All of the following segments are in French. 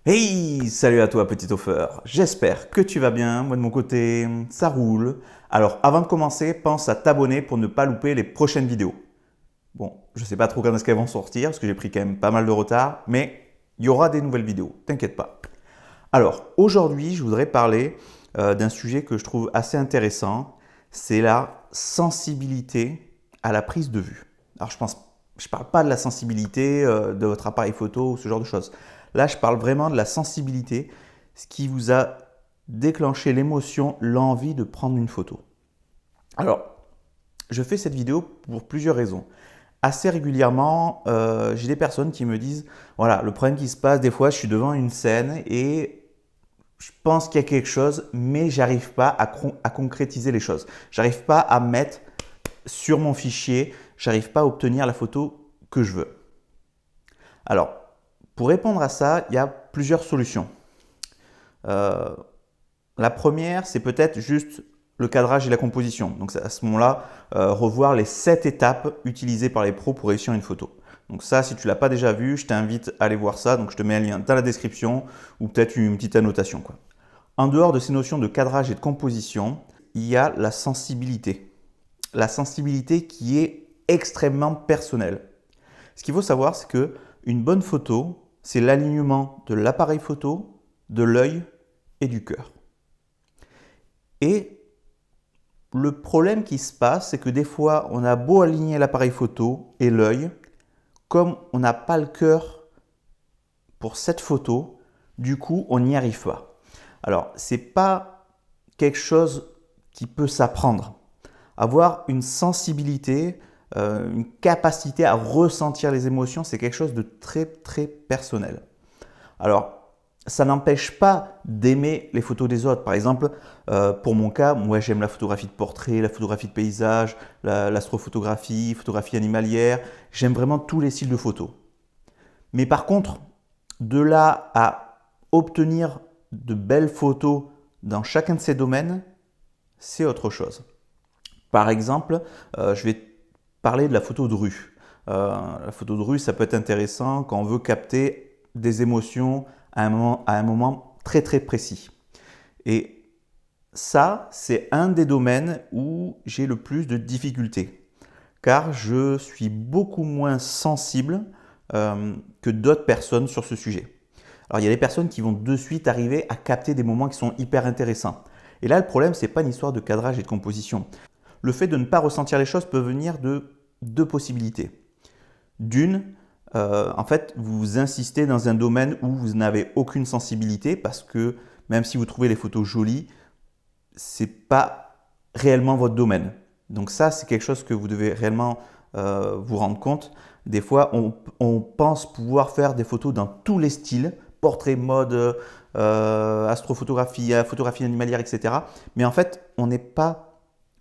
Hey, salut à toi petit offeur, j'espère que tu vas bien, moi de mon côté, ça roule. Alors avant de commencer, pense à t'abonner pour ne pas louper les prochaines vidéos. Bon, je sais pas trop quand est-ce qu'elles vont sortir, parce que j'ai pris quand même pas mal de retard, mais il y aura des nouvelles vidéos, t'inquiète pas. Alors aujourd'hui, je voudrais parler d'un sujet que je trouve assez intéressant, c'est la sensibilité à la prise de vue. Alors je parle pas de la sensibilité de votre appareil photo ou ce genre de choses. Là, je parle vraiment de la sensibilité, ce qui vous a déclenché l'émotion, l'envie de prendre une photo. Alors, je fais cette vidéo pour plusieurs raisons. Assez régulièrement, j'ai des personnes qui me disent, voilà, le problème qui se passe, des fois, je suis devant une scène et je pense qu'il y a quelque chose, mais j'arrive pas à concrétiser les choses. J'arrive pas à mettre sur mon fichier, j'arrive pas à obtenir la photo que je veux. Alors, pour répondre à ça, il y a plusieurs solutions. Euh, la première, c'est peut-être juste le cadrage et la composition. Donc à ce moment-là, revoir les 7 étapes utilisées par les pros pour réussir une photo. Donc ça, si tu ne l'as pas déjà vu, je t'invite à aller voir ça. Donc je te mets un lien dans la description ou peut-être une petite annotation, quoi. En dehors de ces notions de cadrage et de composition, il y a la sensibilité. La sensibilité qui est extrêmement personnelle. Ce qu'il faut savoir, c'est que une bonne photo, c'est l'alignement de l'appareil photo, de l'œil et du cœur. Et le problème qui se passe, c'est que des fois, on a beau aligner l'appareil photo et l'œil, comme on n'a pas le cœur pour cette photo, du coup, on n'y arrive pas. Alors, c'est pas quelque chose qui peut s'apprendre. Avoir une sensibilité, une capacité à ressentir les émotions, c'est quelque chose de très très personnel. Alors, ça n'empêche pas d'aimer les photos des autres. Par exemple, pour mon cas, moi j'aime la photographie de portrait, la photographie de paysage, l'astrophotographie, photographie animalière. J'aime vraiment tous les styles de photos. Mais par contre, de là à obtenir de belles photos dans chacun de ces domaines, c'est autre chose. Par exemple, je vais parler de la photo de rue. La photo de rue, ça peut être intéressant quand on veut capter des émotions à un moment très très précis. Et ça, c'est un des domaines où j'ai le plus de difficultés, car je suis beaucoup moins sensible que d'autres personnes sur ce sujet. Alors il y a des personnes qui vont de suite arriver à capter des moments qui sont hyper intéressants. Et là, le problème, c'est pas une histoire de cadrage et de composition. Le fait de ne pas ressentir les choses peut venir de deux possibilités. D'une, en fait, vous insistez dans un domaine où vous n'avez aucune sensibilité parce que même si vous trouvez les photos jolies, c'est pas réellement votre domaine. Donc ça, c'est quelque chose que vous devez réellement vous rendre compte. Des fois, on pense pouvoir faire des photos dans tous les styles, portrait, mode, astrophotographie, photographie animalière, etc. Mais en fait, on n'est pas,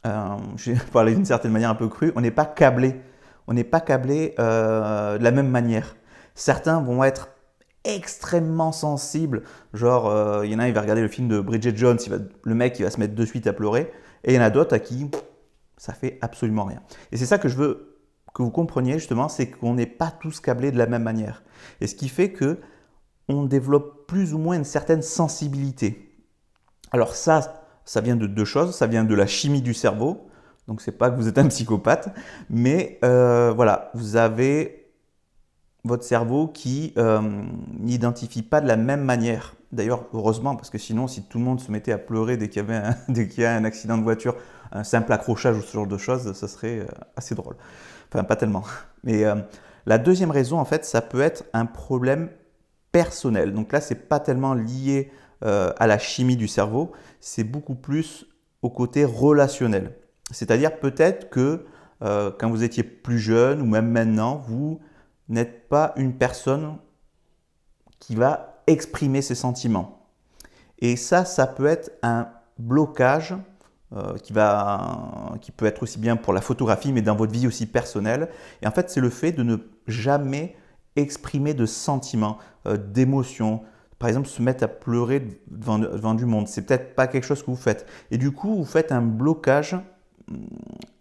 je vais parler d'une certaine manière un peu crue, on n'est pas câblé. On n'est pas câblé de la même manière. Certains vont être extrêmement sensibles, genre il y en a, il va regarder le film de Bridget Jones, le mec il va se mettre de suite à pleurer, et il y en a d'autres à qui ça fait absolument rien. Et c'est ça que je veux que vous compreniez justement, c'est qu'on n'est pas tous câblés de la même manière. Et ce qui fait que on développe plus ou moins une certaine sensibilité. Alors ça vient de deux choses, ça vient de la chimie du cerveau, donc c'est pas que vous êtes un psychopathe, mais voilà, vous avez votre cerveau qui n'identifie pas de la même manière. D'ailleurs, heureusement, parce que sinon, si tout le monde se mettait à pleurer dès qu'il y avait dès qu'il y a un accident de voiture, un simple accrochage ou ce genre de choses, ça serait assez drôle. Enfin, pas tellement. Mais la deuxième raison, en fait, ça peut être un problème personnel. Donc là, c'est pas tellement lié à la chimie du cerveau, c'est beaucoup plus au côté relationnel. C'est-à-dire peut-être que quand vous étiez plus jeune ou même maintenant, vous n'êtes pas une personne qui va exprimer ses sentiments. Et ça peut être un blocage qui peut être aussi bien pour la photographie, mais dans votre vie aussi personnelle. Et en fait, c'est le fait de ne jamais exprimer de sentiments, d'émotions. Par exemple, se mettre à pleurer devant du monde. C'est peut-être pas quelque chose que vous faites. Et du coup, vous faites un blocage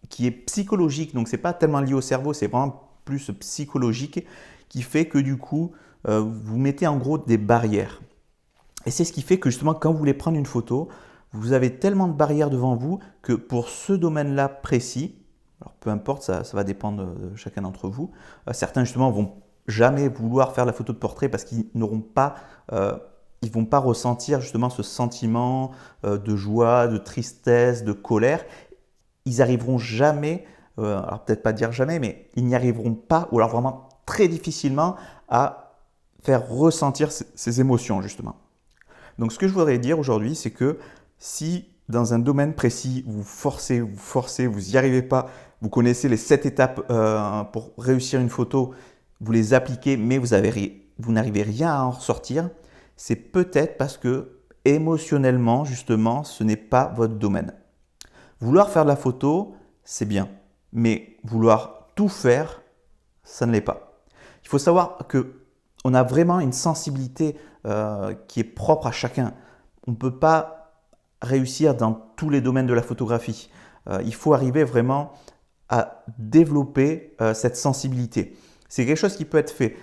qui est psychologique. Donc, c'est pas tellement lié au cerveau, c'est vraiment plus psychologique qui fait que du coup, vous mettez en gros des barrières. Et c'est ce qui fait que justement, quand vous voulez prendre une photo, vous avez tellement de barrières devant vous que pour ce domaine-là précis, alors peu importe, ça va dépendre de chacun d'entre vous, certains justement vont jamais vouloir faire la photo de portrait parce qu'ils n'auront pas, ils vont pas ressentir justement ce sentiment de joie, de tristesse, de colère. Ils arriveront jamais, alors peut-être pas dire jamais, mais ils n'y arriveront pas, ou alors vraiment très difficilement à faire ressentir ces émotions justement. Donc ce que je voudrais dire aujourd'hui, c'est que si dans un domaine précis, vous forcez, vous n'y arrivez pas, vous connaissez les 7 étapes pour réussir une photo, vous les appliquez, mais vous n'arrivez rien à en ressortir, c'est peut-être parce que émotionnellement, justement, ce n'est pas votre domaine. Vouloir faire de la photo, c'est bien, mais vouloir tout faire, ça ne l'est pas. Il faut savoir que on a vraiment une sensibilité qui est propre à chacun. On ne peut pas réussir dans tous les domaines de la photographie. Il faut arriver vraiment à développer cette sensibilité. C'est quelque chose qui peut être fait.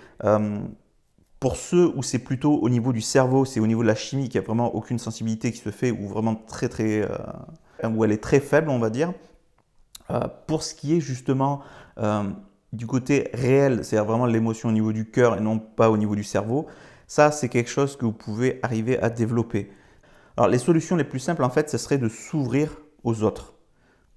Pour ceux où c'est plutôt au niveau du cerveau, c'est au niveau de la chimie qu'il n'y a vraiment aucune sensibilité qui se fait, ou vraiment où elle est très faible, on va dire. Pour ce qui est justement du côté réel, c'est-à-dire vraiment l'émotion au niveau du cœur et non pas au niveau du cerveau, ça c'est quelque chose que vous pouvez arriver à développer. Alors les solutions les plus simples en fait, ce serait de s'ouvrir aux autres,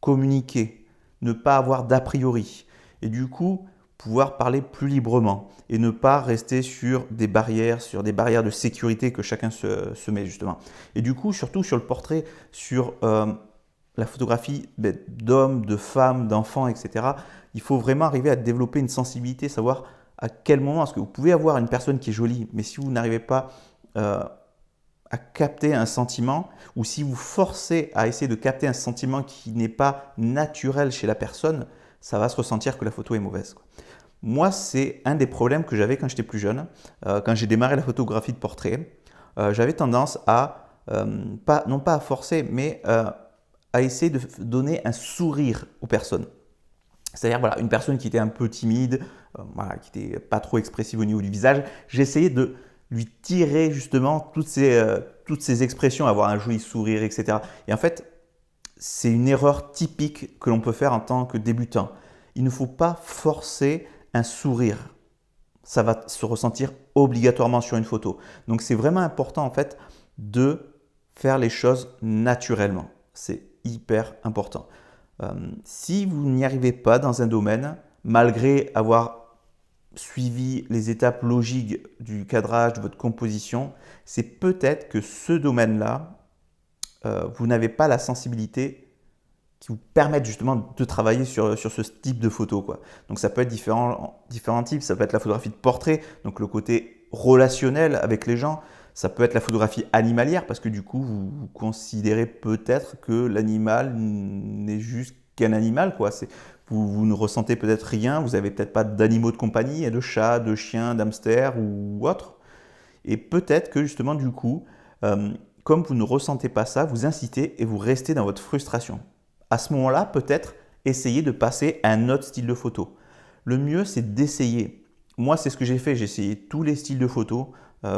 communiquer, ne pas avoir d'a priori et du coup pouvoir parler plus librement et ne pas rester sur des barrières de sécurité que chacun se met justement. Et du coup surtout sur le portrait, sur la photographie d'hommes, de femmes, d'enfants, etc. Il faut vraiment arriver à développer une sensibilité, savoir à quel moment, parce que vous pouvez avoir une personne qui est jolie, mais si vous n'arrivez pas à capter un sentiment, ou si vous forcez à essayer de capter un sentiment qui n'est pas naturel chez la personne, ça va se ressentir que la photo est mauvaise. Moi, c'est un des problèmes que j'avais quand j'étais plus jeune. Quand j'ai démarré la photographie de portrait, j'avais tendance à, non pas à forcer, mais à essayer de donner un sourire aux personnes. C'est-à-dire voilà, une personne qui était un peu timide, voilà, qui n'était pas trop expressive au niveau du visage, j'essayais de lui tirer justement toutes ces expressions, avoir un joli sourire, etc. Et en fait, c'est une erreur typique que l'on peut faire en tant que débutant. Il ne faut pas forcer un sourire. Ça va se ressentir obligatoirement sur une photo. Donc c'est vraiment important en fait de faire les choses naturellement. C'est hyper important. Si vous n'y arrivez pas dans un domaine, malgré avoir suivi les étapes logiques du cadrage, de votre composition, c'est peut-être que ce domaine-là, vous n'avez pas la sensibilité qui vous permette justement de travailler sur ce type de photo, quoi. Donc ça peut être différents types, ça peut être la photographie de portrait, donc le côté relationnel avec les gens, ça peut être la photographie animalière parce que du coup vous considérez peut-être que l'animal n'est juste qu'un animal, quoi. Vous ne ressentez peut-être rien, vous n'avez peut-être pas d'animaux de compagnie, de chats, de chiens, d'hamsters ou autre. Et peut-être que justement du coup, comme vous ne ressentez pas ça, vous incitez et vous restez dans votre frustration. À ce moment-là, peut-être essayez de passer à un autre style de photo. Le mieux, c'est d'essayer. Moi, c'est ce que j'ai fait. J'ai essayé tous les styles de photos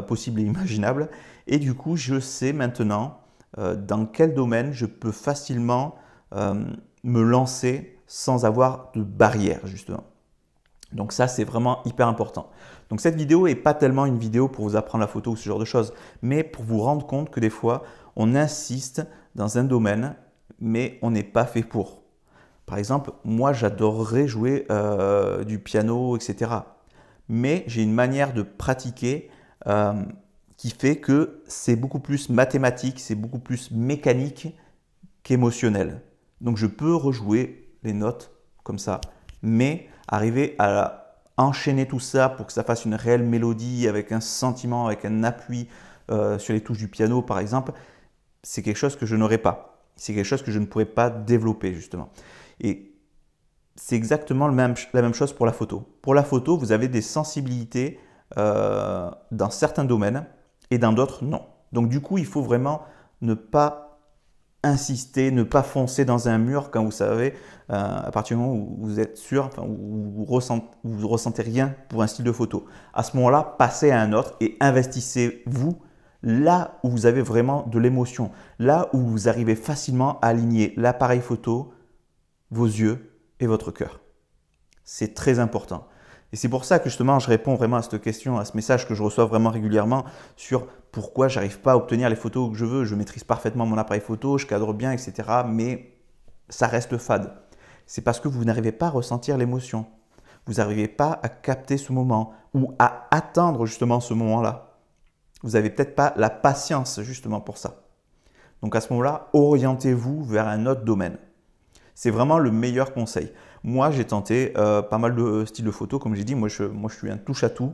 possibles et imaginables. Et du coup, je sais maintenant dans quel domaine je peux facilement me lancer sans avoir de barrière, justement. Donc ça, c'est vraiment hyper important. Donc cette vidéo n'est pas tellement une vidéo pour vous apprendre la photo ou ce genre de choses, mais pour vous rendre compte que des fois, on insiste dans un domaine, mais on n'est pas fait pour. Par exemple, moi, j'adorerais jouer du piano, etc. Mais j'ai une manière de pratiquer qui fait que c'est beaucoup plus mathématique, c'est beaucoup plus mécanique qu'émotionnel. Donc je peux rejouer les notes comme ça, mais arriver à enchaîner tout ça pour que ça fasse une réelle mélodie avec un sentiment, avec un appui sur les touches du piano par exemple, c'est quelque chose que je n'aurais pas. C'est quelque chose que je ne pourrais pas développer justement. Et c'est exactement la même chose pour la photo. Pour la photo, vous avez des sensibilités dans certains domaines et dans d'autres, non. Donc du coup, il faut vraiment ne pas insister, ne pas foncer dans un mur quand vous savez, à partir du moment où vous êtes sûr, enfin, où vous ressentez rien pour un style de photo. À ce moment-là, passez à un autre et investissez-vous là où vous avez vraiment de l'émotion, là où vous arrivez facilement à aligner l'appareil photo, vos yeux et votre cœur. C'est très important. Et c'est pour ça que justement, je réponds vraiment à cette question, à ce message que je reçois vraiment régulièrement sur pourquoi j'arrive pas à obtenir les photos que je veux. Je maîtrise parfaitement mon appareil photo, je cadre bien, etc. Mais ça reste fade. C'est parce que vous n'arrivez pas à ressentir l'émotion. Vous n'arrivez pas à capter ce moment ou à attendre justement ce moment-là. Vous n'avez peut-être pas la patience justement pour ça. Donc à ce moment-là, orientez-vous vers un autre domaine. C'est vraiment le meilleur conseil. Moi, j'ai tenté pas mal de styles de photos, comme j'ai dit, moi je suis un touche-à-tout.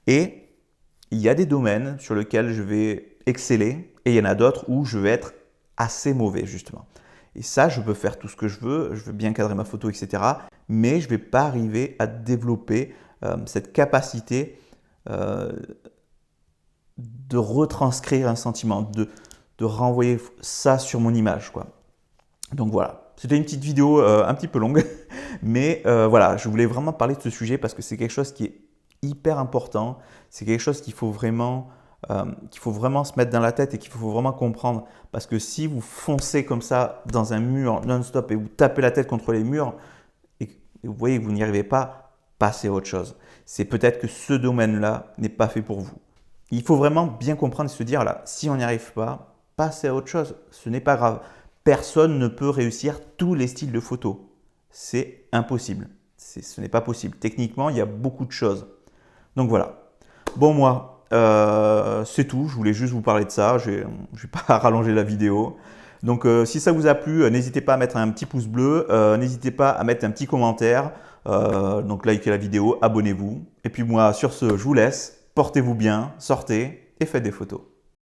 Et il y a des domaines sur lesquels je vais exceller et il y en a d'autres où je vais être assez mauvais justement. Et ça, je peux faire tout ce que je veux bien cadrer ma photo, etc. Mais je ne vais pas arriver à développer cette capacité de retranscrire un sentiment, de renvoyer ça sur mon image, quoi. Donc voilà. C'était une petite vidéo un petit peu longue, mais voilà, je voulais vraiment parler de ce sujet parce que c'est quelque chose qui est hyper important. C'est quelque chose qu'il faut vraiment se mettre dans la tête et qu'il faut vraiment comprendre. Parce que si vous foncez comme ça dans un mur non-stop et vous tapez la tête contre les murs et vous voyez que vous n'y arrivez pas, passez à autre chose. C'est peut-être que ce domaine-là n'est pas fait pour vous. Il faut vraiment bien comprendre et se dire, là, si on n'y arrive pas, passez à autre chose. Ce n'est pas grave. Personne ne peut réussir tous les styles de photos. C'est impossible. Ce n'est pas possible. Techniquement, il y a beaucoup de choses. Donc voilà. Bon, moi, c'est tout. Je voulais juste vous parler de ça. Je ne vais pas rallonger la vidéo. Donc, si ça vous a plu, n'hésitez pas à mettre un petit pouce bleu. N'hésitez pas à mettre un petit commentaire. Donc, likez la vidéo, abonnez-vous. Et puis moi, sur ce, je vous laisse. Portez-vous bien, sortez et faites des photos.